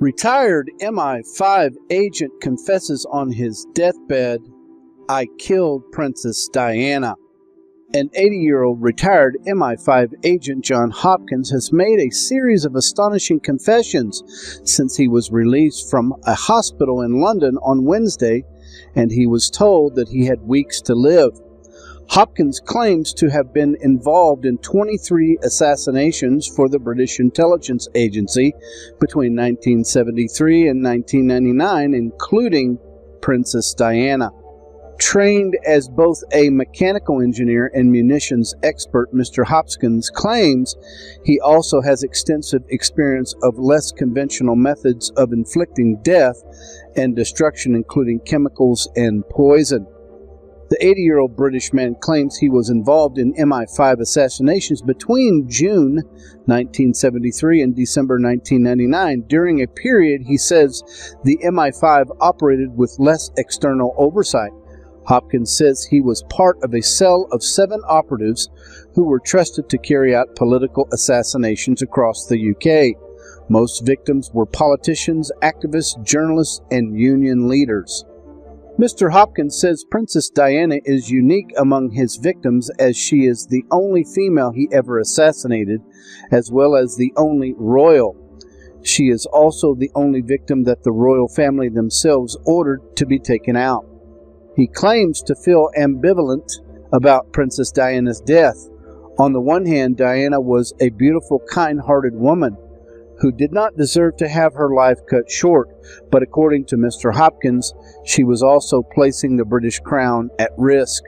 Retired MI5 agent confesses on his deathbed, "I killed Princess Diana." An 80-year-old retired MI5 agent, John Hopkins, has made a series of astonishing confessions since he was released from a hospital in London on Wednesday, and he was told that he had weeks to live. Hopkins claims to have been involved in 23 assassinations for the British intelligence agency between 1973 and 1999, including Princess Diana. Trained as both a mechanical engineer and munitions expert, Mr. Hopkins claims he also has extensive experience of less conventional methods of inflicting death and destruction, including chemicals and poison. The 80-year-old British man claims he was involved in MI5 assassinations between June 1973 and December 1999. During a period, he says, the MI5 operated with less external oversight. Hopkins says he was part of a cell of 7 operatives who were trusted to carry out political assassinations across the UK. Most victims were politicians, activists, journalists, and union leaders. Mr. Hopkins says Princess Diana is unique among his victims, as she is the only female he ever assassinated, as well as the only royal. She is also the only victim that the royal family themselves ordered to be taken out. He claims to feel ambivalent about Princess Diana's death. On the one hand, Diana was a beautiful, kind-hearted woman who did not deserve to have her life cut short, but according to Mr. Hopkins, she was also placing the British crown at risk.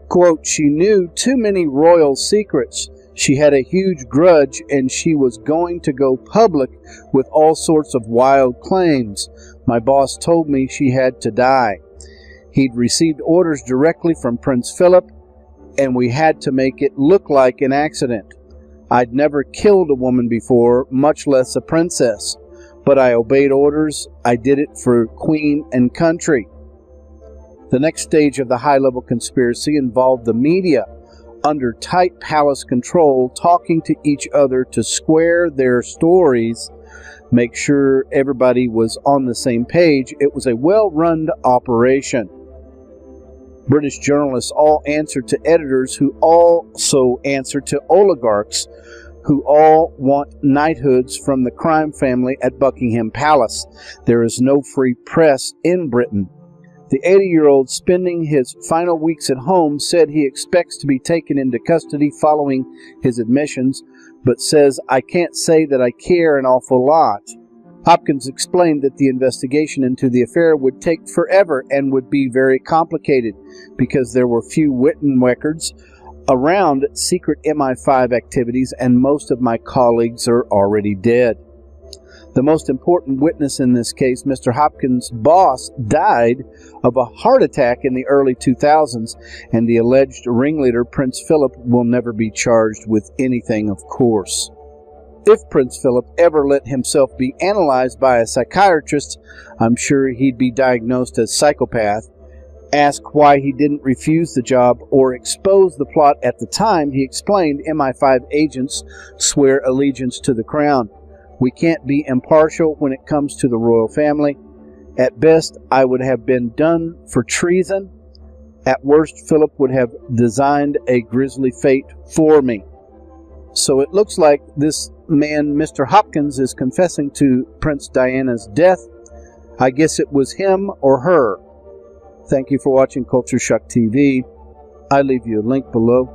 Quote, "She knew too many royal secrets. She had a huge grudge, and she was going to go public with all sorts of wild claims. My boss told me she had to die. He'd received orders directly from Prince Philip, and we had to make it look like an accident. I'd never killed a woman before, much less a princess, but I obeyed orders. I did it for Queen and country." The next stage of the high-level conspiracy involved the media, under tight palace control, talking to each other to square their stories, make sure everybody was on the same page. It was a well-run operation. British journalists all answer to editors who also answer to oligarchs who all want knighthoods from the crime family at Buckingham Palace. There is no free press in Britain. The 80-year-old, spending his final weeks at home, said he expects to be taken into custody following his admissions, but says, "I can't say that I care an awful lot." Hopkins explained that the investigation into the affair would take forever and would be very complicated because there were few written records around secret MI5 activities, and most of my colleagues are already dead. The most important witness in this case, Mr. Hopkins' boss, died of a heart attack in the early 2000s, and the alleged ringleader, Prince Philip, will never be charged with anything, of course. If Prince Philip ever let himself be analyzed by a psychiatrist, I'm sure he'd be diagnosed as psychopath. Asked why he didn't refuse the job or expose the plot at the time, he explained, "MI5 agents swear allegiance to the crown. We can't be impartial when it comes to the royal family. At best, I would have been done for treason. At worst, Philip would have designed a grisly fate for me." So it looks like this man, Mr. Hopkins, is confessing to Prince Diana's death. I guess it was him or her. Thank you for watching Culture Shock TV. I leave you a link below.